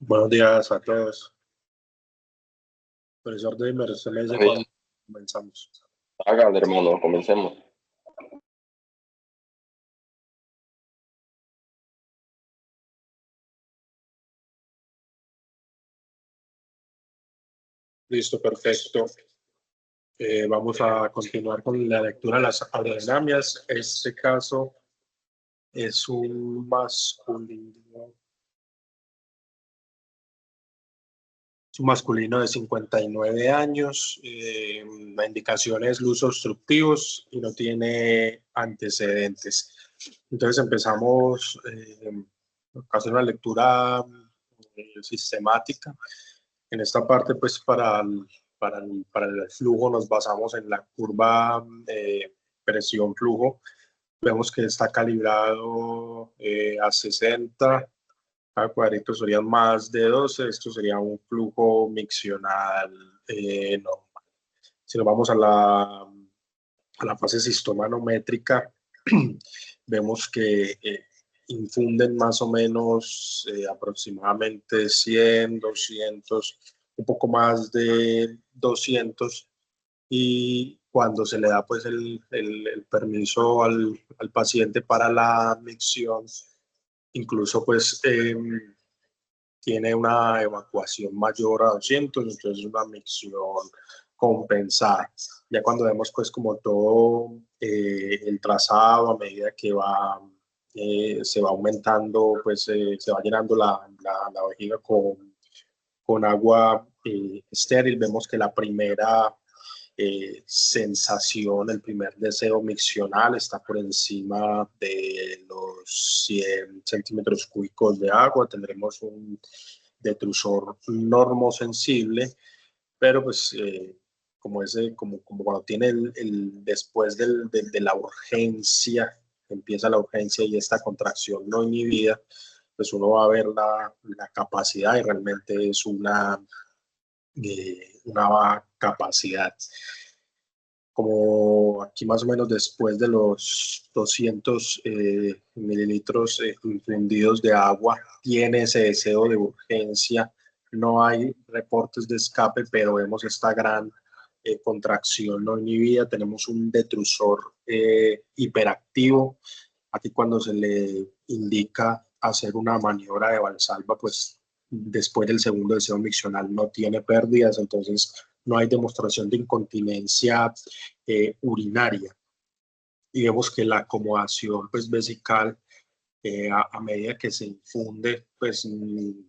Buenos días a todos. Profesor Dimer, usted me dice Buenos cuándo días. comenzamos. Hágale, hermano, comencemos. Listo, perfecto. Vamos a continuar con la lectura de las aerodinámicas. Este caso es un masculino de 59 años. La indicación es luz obstructivos y no tiene antecedentes. Entonces empezamos a hacer una lectura sistemática. En esta parte, pues para el flujo nos basamos en la curva presión-flujo. Vemos que está calibrado a 60, cada cuadrito serían más de 12, esto sería un flujo miccional normal. Si nos vamos a la fase sistomanométrica, vemos que infunden más o menos aproximadamente 100, 200, un poco más de 200, y cuando se le da pues el permiso al paciente para la micción, incluso pues tiene una evacuación mayor a 200, entonces una micción compensada. Ya cuando vemos pues como todo el trazado a medida que se va aumentando, pues se va llenando la vejiga con agua estéril, vemos que la primera sensación, el primer deseo miccional está por encima de los 100 centímetros cúbicos de agua. Tendremos un detrusor normosensible, pero pues como cuando tiene después de la urgencia, empieza la urgencia y esta contracción no inhibida, pues uno va a ver la capacidad y realmente es una baja capacidad. Como aquí más o menos después de los 200 mililitros infundidos de agua, tiene ese deseo de urgencia. No hay reportes de escape, pero vemos esta gran contracción no inhibida. Tenemos un detrusor hiperactivo. Aquí cuando se le indica hacer una maniobra de Valsalva, pues después del segundo deseo miccional no tiene pérdidas, entonces no hay demostración de incontinencia urinaria. Y vemos que la acomodación pues, vesical, a medida que se infunde, pues el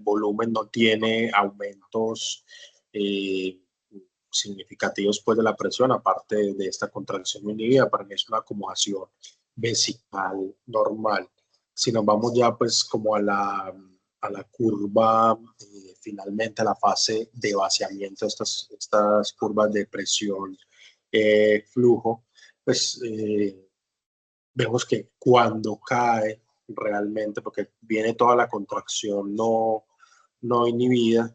volumen no tiene aumentos significativos pues, de la presión, aparte de esta contracción inhibida. Para mí es una acomodación vesical normal. Si nos vamos ya pues como a la curva, finalmente a la fase de vaciamiento, estas curvas de presión, flujo, pues vemos que cuando cae realmente, porque viene toda la contracción no inhibida,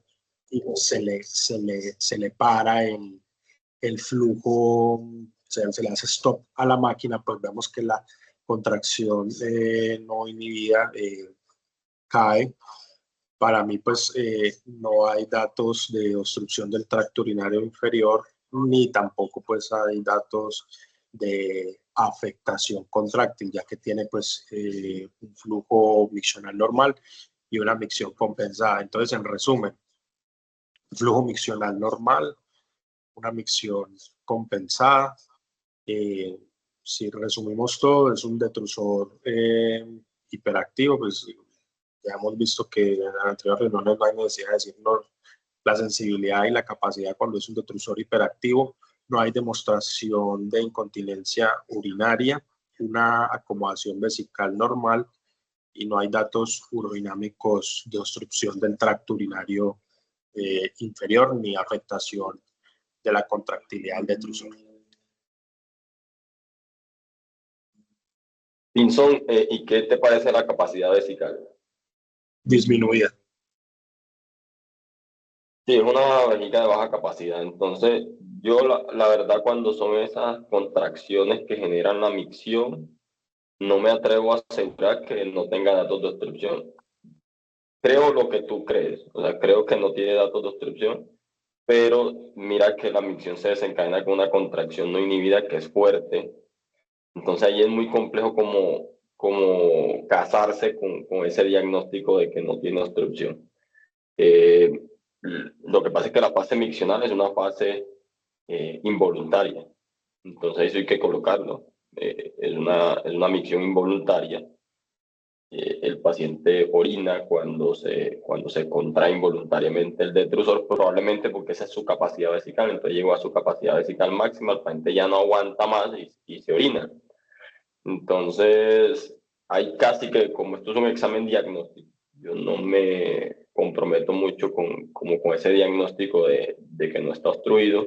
y se le para el flujo, se le hace stop a la máquina, pues vemos que la contracción no inhibida cae. Para mí, pues no hay datos de obstrucción del tracto urinario inferior, ni tampoco pues hay datos de afectación contráctil, ya que tiene pues un flujo miccional normal y una micción compensada. Entonces, en resumen, flujo miccional normal, una micción compensada. Eh, si resumimos todo, es un detrusor hiperactivo, pues ya hemos visto que en las anteriores reuniones no hay necesidad de decirnos la sensibilidad y la capacidad cuando es un detrusor hiperactivo. No hay demostración de incontinencia urinaria, una acomodación vesical normal y no hay datos urodinámicos de obstrucción del tracto urinario inferior ni afectación de la contractilidad del detrusor. Pinzón, ¿y qué te parece la capacidad vesical? Disminuida. Sí, es una vejiga de baja capacidad. Entonces, yo la verdad, cuando son esas contracciones que generan la micción, no me atrevo a asegurar que no tenga datos de obstrucción. Creo lo que tú crees, o sea, creo que no tiene datos de obstrucción, pero mira que la micción se desencadena con una contracción no inhibida que es fuerte. Entonces ahí es muy complejo como casarse con ese diagnóstico de que no tiene obstrucción. Eh, lo que pasa es que la fase miccional es una fase involuntaria. Entonces eso hay que colocarlo. Es una micción involuntaria. El paciente orina cuando se contrae involuntariamente el detrusor, probablemente porque esa es su capacidad vesical. Entonces llegó a su capacidad vesical máxima, el paciente ya no aguanta más y se orina. Entonces, hay casi que, como esto es un examen diagnóstico, yo no me comprometo mucho con ese diagnóstico de que no está obstruido.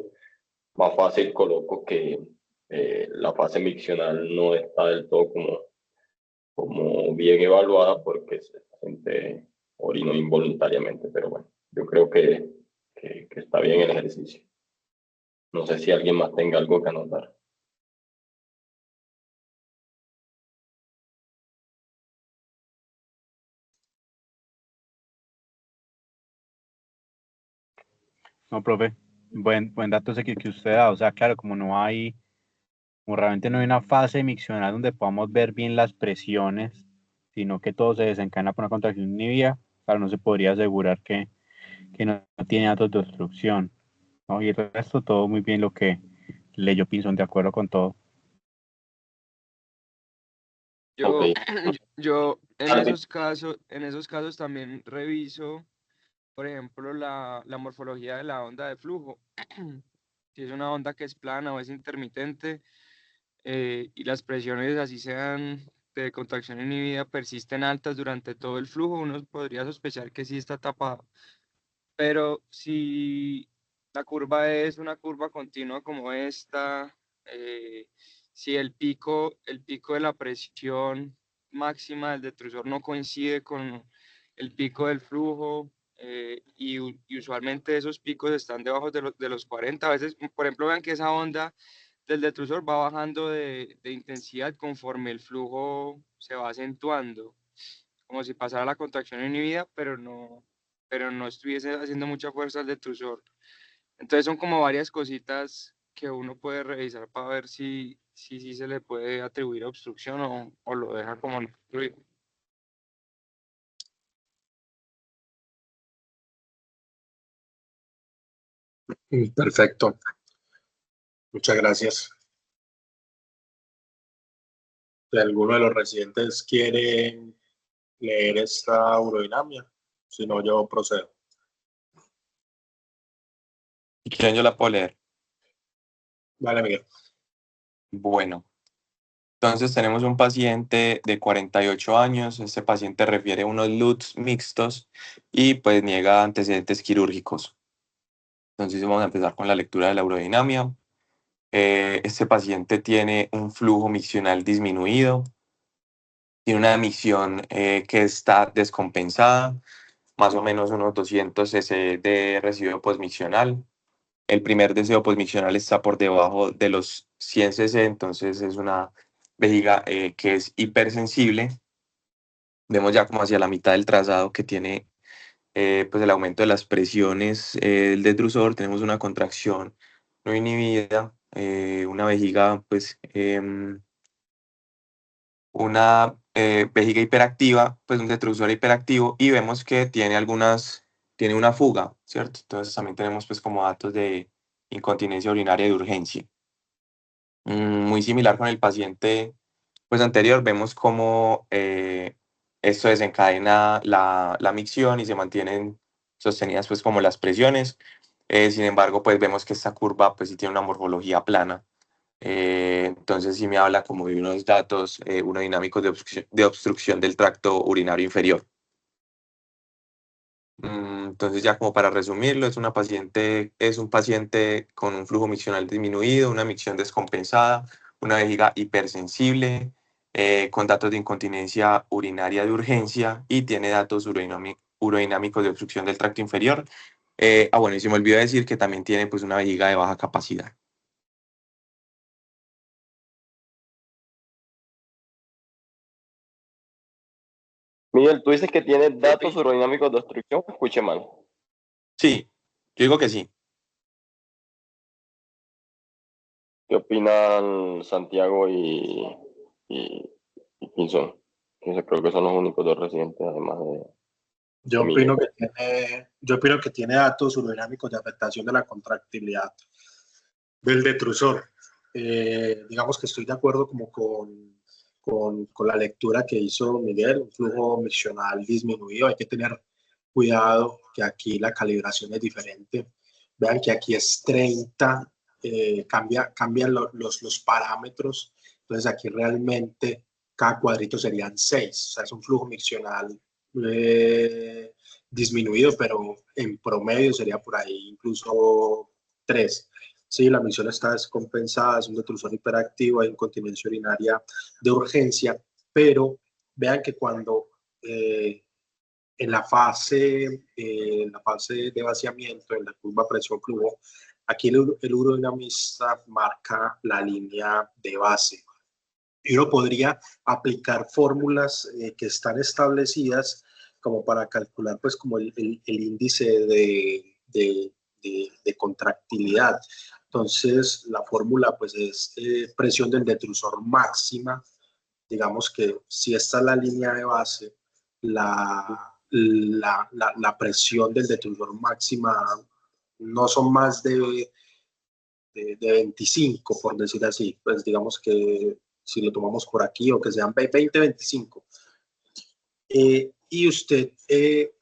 Más fácil coloco que la fase miccional no está del todo como bien evaluada porque el paciente orinó involuntariamente, pero bueno, yo creo que está bien el ejercicio. No sé si alguien más tenga algo que anotar. No, profe, buen dato ese que usted da. O sea, claro, como realmente no hay una fase miccional donde podamos ver bien las presiones, sino que todo se desencadena por una contracción inhibida, claro, no se podría asegurar que no tiene datos de obstrucción, ¿no? Y el resto, todo muy bien lo que leyó Pinzón, de acuerdo con todo. Yo, Ok. yo Dale. en esos casos también reviso, por ejemplo, la morfología de la onda de flujo. Si es una onda que es plana o es intermitente, y las presiones, así sean de contracción inhibida, persisten altas durante todo el flujo, uno podría sospechar que sí está tapado. Pero si la curva es una curva continua como esta, si el pico de la presión máxima del detrusor no coincide con el pico del flujo, y usualmente esos picos están debajo de los 40. A veces, por ejemplo, vean que esa onda del detrusor va bajando de intensidad conforme el flujo se va acentuando, como si pasara la contracción inhibida, pero no estuviese haciendo mucha fuerza al detrusor. Entonces son como varias cositas que uno puede revisar para ver si se le puede atribuir obstrucción o lo deja como no obstruido. Perfecto. Muchas gracias. Si alguno de los residentes quiere leer esta urodinamia, si no, yo procedo. Si quieren, yo la puedo leer. Vale, Miguel. Bueno, entonces tenemos un paciente de 48 años. Este paciente refiere unos LUTS mixtos y pues niega antecedentes quirúrgicos. Entonces vamos a empezar con la lectura de la urodinamia. Este paciente tiene un flujo miccional disminuido, tiene una micción que está descompensada, más o menos unos 200 cc de residuo posmiccional. El primer deseo posmiccional está por debajo de los 100 cc, entonces es una vejiga que es hipersensible. Vemos ya como hacia la mitad del trazado que tiene pues el aumento de las presiones del detrusor. Tenemos una contracción no inhibida, una vejiga pues una vejiga hiperactiva, pues un detrusor hiperactivo, y vemos que tiene una fuga, ¿cierto? Entonces también tenemos pues como datos de incontinencia urinaria de urgencia. Muy similar con el paciente pues anterior, vemos cómo esto desencadena la micción y se mantienen sostenidas pues como las presiones. Sin embargo, pues vemos que esta curva pues sí tiene una morfología plana. Entonces sí me habla como de unos datos urodinámicos de obstrucción del tracto urinario inferior. Entonces ya como para resumirlo, es un paciente con un flujo miccional disminuido, una micción descompensada, una vejiga hipersensible, con datos de incontinencia urinaria de urgencia y tiene datos urodinámicos de obstrucción del tracto inferior. Bueno, y se me olvidó decir que también tiene pues una vejiga de baja capacidad. Miguel, tú dices que tiene datos urodinámicos de obstrucción, escuche mal. Sí, yo digo que sí. ¿Qué opinan Santiago y Pinzón? Que creo que son los únicos dos residentes, además de Yo Miguel. opino que tiene datos urodinámicos de afectación de la contractilidad del detrusor. Digamos que estoy de acuerdo como con la lectura que hizo Miguel, un flujo miccional disminuido. Hay que tener cuidado que aquí la calibración es diferente. Vean que aquí es 30, cambian los parámetros. Entonces aquí realmente cada cuadrito serían 6. O sea, es un flujo miccional disminuido, pero en promedio sería por ahí incluso 3. Sí, la micción está descompensada, es un detrusor hiperactivo, hay incontinencia urinaria de urgencia, pero vean que cuando en la fase de vaciamiento, en la curva presión-flujo, aquí el urodinamista marca la línea de base. Y uno podría aplicar fórmulas que están establecidas como para calcular pues como el índice de contractilidad. Entonces la fórmula pues es presión del detrusor máxima. Digamos que si esta es la línea de base, la presión del detrusor máxima no son más de 25, por decir así. Pues digamos que si lo tomamos por aquí o que sean 20, 25. Y usted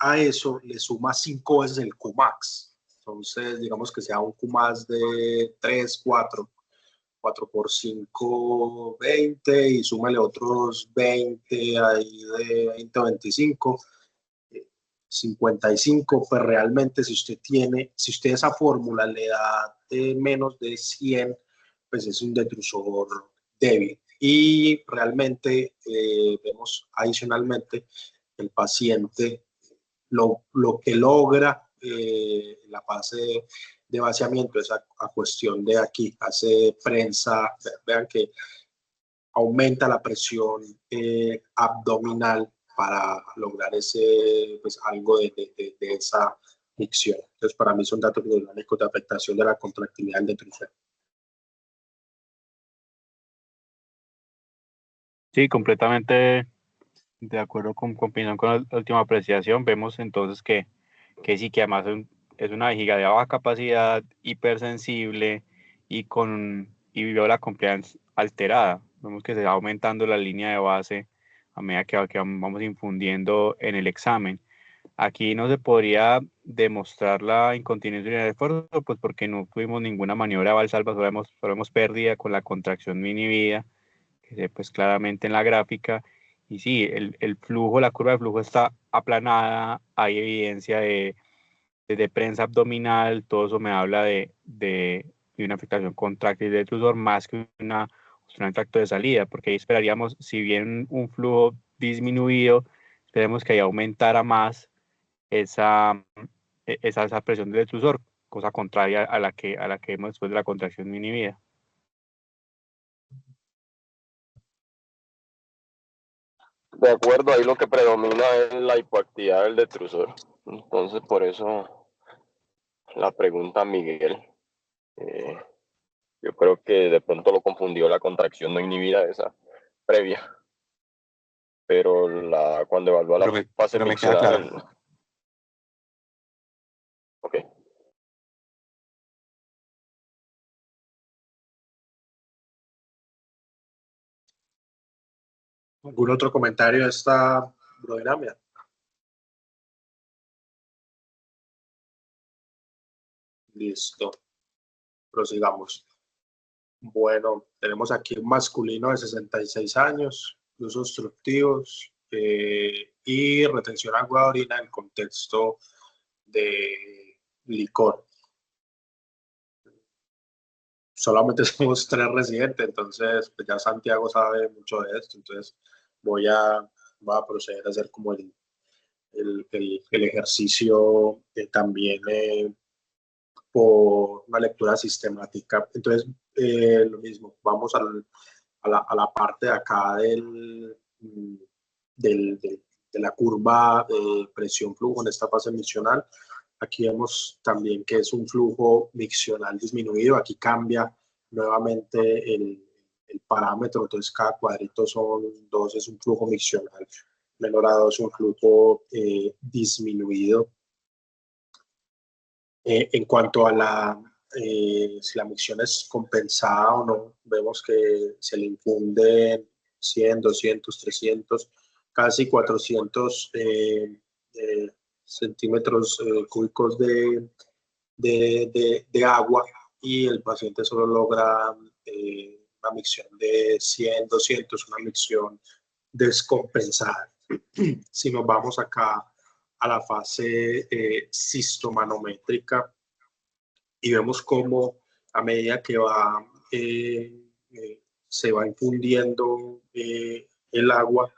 a eso le suma 5 veces el Qmax. Entonces, digamos que sea un Qmax de 3, 4 por 5, 20 y súmale otros 20 ahí de 20 o 25, 55, pues realmente si usted esa fórmula le da menos de 100, pues es un detrusor débil. Y realmente vemos adicionalmente el paciente lo que logra la fase de vaciamiento es a cuestión de aquí, hace prensa, vean que aumenta la presión abdominal para lograr pues, algo de esa micción. Entonces, para mí son datos biodinámicos de afectación de la contractilidad del detrusor. Sí, completamente de acuerdo con Pinzón con la última apreciación. Vemos entonces que sí, que además es una vejiga de baja capacidad, hipersensible y veo la compliance alterada. Vemos que se va aumentando la línea de base a medida que vamos infundiendo en el examen. Aquí no se podría demostrar la incontinencia urinaria de esfuerzo, pues porque no tuvimos ninguna maniobra de valsalva, solo vemos pérdida con la contracción no inhibida, que se ve pues claramente en la gráfica. Y sí, el flujo, la curva de flujo está aplanada, hay evidencia de prensa abdominal, todo eso me habla de una afectación contráctil del detrusor más que una obstrucción del tracto de salida, porque ahí esperaríamos, si bien un flujo disminuido, esperemos que ahí aumentara más esa presión del detrusor, cosa contraria a la que vemos después de la contracción inhibida. De acuerdo, ahí lo que predomina es la hipoactividad del detrusor. Entonces, por eso la pregunta a Miguel. Yo creo que de pronto lo confundió la contracción no inhibida esa previa. Pero cuando evalúa la fase pero me queda miccional. claro. Ok. ¿Algún otro comentario de esta urodinamia? Listo. Prosigamos. Bueno, tenemos aquí un masculino de 66 años, usos obstructivos y retención agua de orina en contexto de licor. Solamente somos 3 residentes, entonces pues ya Santiago sabe mucho de esto, entonces voy a proceder a hacer como el ejercicio también por una lectura sistemática. Entonces, lo mismo, vamos a la parte de acá de la curva de presión-flujo en esta fase miccional. Aquí vemos también que es un flujo miccional disminuido. Aquí cambia nuevamente el parámetro, entonces cada cuadrito son 2, es un flujo miccional. Menor a 2, un flujo disminuido. En cuanto a si la micción es compensada o no, vemos que se le infunden 100, 200, 300, casi 400 centímetros cúbicos de agua, y el paciente solo logra una micción de 100, 200, una micción descompensada. Si nos vamos acá a la fase sistomanométrica y vemos cómo a medida que se va infundiendo el agua,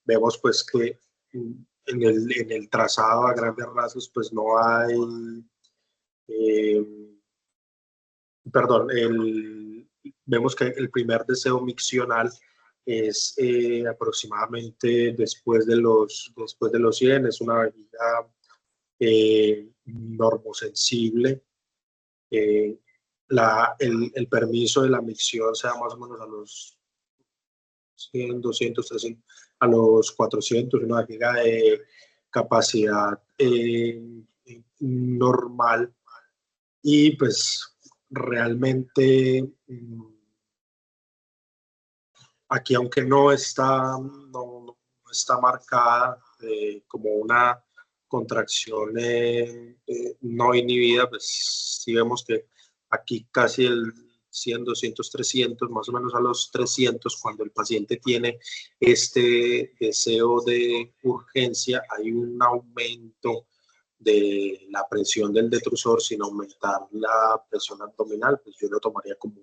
vemos pues que en el trazado a grandes rasgos pues no hay, vemos que el primer deseo miccional es aproximadamente después de los 100, es una vejiga normosensible. El permiso de la micción se da más o menos a los 100, 200, 300, a los 400, una vejiga de capacidad normal, y pues realmente aquí, aunque no está marcada como una contracción no inhibida, pues sí vemos que aquí casi el 100, 200, 300, más o menos a los 300, cuando el paciente tiene este deseo de urgencia, hay un aumento de la presión del detrusor sin aumentar la presión abdominal. Pues yo lo tomaría como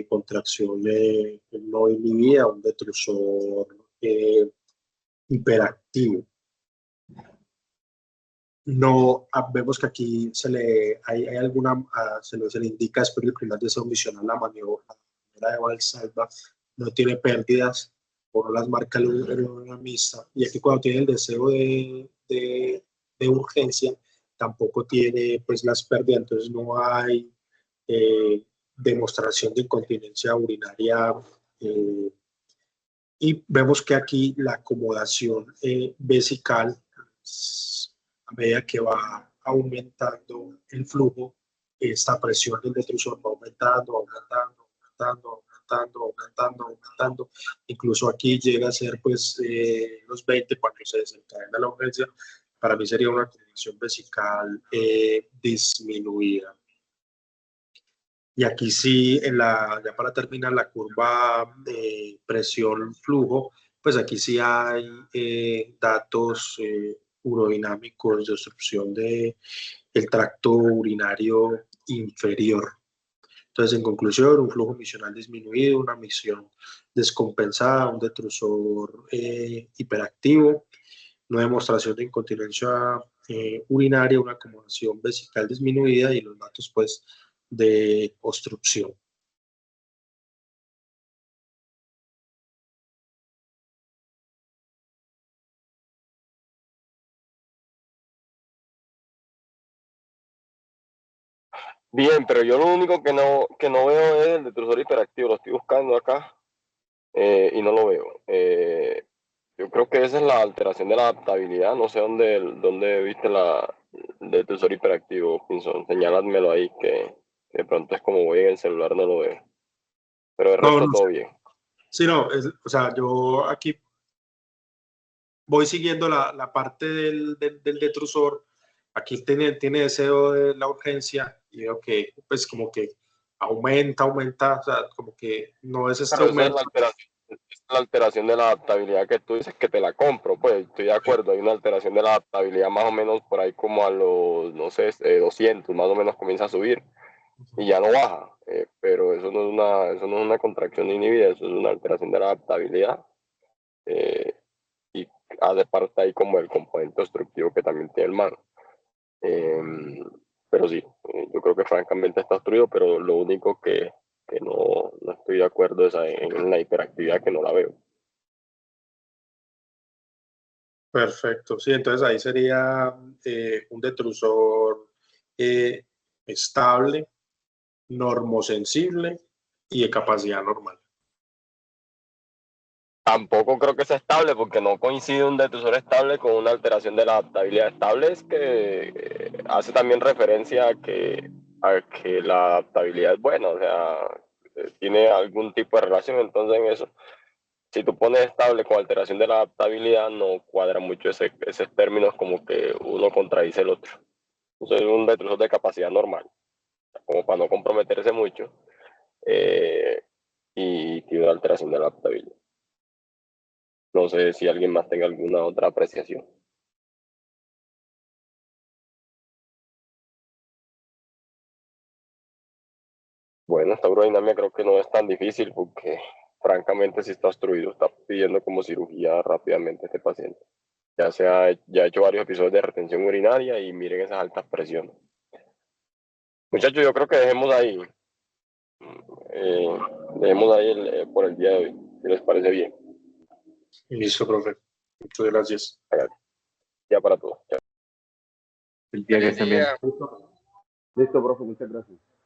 contracción no inhibida, un detrusor hiperactivo. No, vemos que aquí hay alguna, se le indica después del primer deseo misional la maniobra de Valsalva, no tiene pérdidas, o no las marca el hemodinamista, y aquí cuando tiene el deseo de urgencia, tampoco tiene pues las pérdidas, entonces no hay demostración de incontinencia urinaria, y vemos que aquí la acomodación vesical, a medida que va aumentando el flujo, esta presión del detrusor va aumentando. Incluso aquí llega a ser pues los 20 cuando se desencadena la urgencia. Para mí sería una acomodación vesical disminuida. Y aquí sí, ya para terminar la curva de presión-flujo, pues aquí sí hay datos urodinámicos de obstrucción del tracto urinario inferior. Entonces, en conclusión, un flujo misional disminuido, una micción descompensada, un detrusor hiperactivo, no demostración de incontinencia urinaria, una acomodación vesical disminuida, y los datos pues de obstrucción. Bien, pero yo lo único que no veo es el detrusor hiperactivo. Lo estoy buscando acá y no lo veo. Yo creo que esa es la alteración de la adaptabilidad. No sé dónde viste el detrusor hiperactivo, Pinzón. Señálamelo ahí, que de pronto es como voy en el celular, no lo veo. Pero el resto todo bien. Sí, no, o sea, yo aquí voy siguiendo la parte del detrusor. Aquí tiene deseo de la urgencia, y veo que pues como que aumenta, o sea, como que no es este Pero esa es aumento. la alteración de la adaptabilidad que tú dices que te la compro, pues estoy de acuerdo, hay una alteración de la adaptabilidad más o menos por ahí como a los, no sé, 200, más o menos comienza a subir y ya no baja, pero eso no es una contracción inhibida, eso es una alteración de la adaptabilidad y hace parte ahí como el componente obstructivo que también tiene el man. Pero sí, yo creo que francamente está obstruido, pero lo único que no estoy de acuerdo es en la hiperactividad, que no la veo. Perfecto, sí, entonces ahí sería un detrusor estable, normosensible y de capacidad normal. Tampoco creo que sea estable porque no coincide un detrusor estable con una alteración de la adaptabilidad. Estable es que hace también referencia a que la adaptabilidad es buena, o sea, tiene algún tipo de relación. Entonces, en eso, si tú pones estable con alteración de la adaptabilidad, no cuadra mucho esos términos, como que uno contradice el otro. Entonces, es un detrusor de capacidad normal, como para no comprometerse mucho, y tiene una alteración de la adaptabilidad. No sé si alguien más tenga alguna otra apreciación. Bueno, esta urodinamia creo que no es tan difícil porque francamente si está obstruido, está pidiendo como cirugía rápidamente este paciente. Ya ha hecho varios episodios de retención urinaria y miren esas altas presiones. Muchachos, yo creo que dejemos ahí por el día de hoy, si les parece bien. Listo, profe. Muchas gracias. Ya para todos. El día que Feliz estén bien. día. Listo, profe, muchas gracias.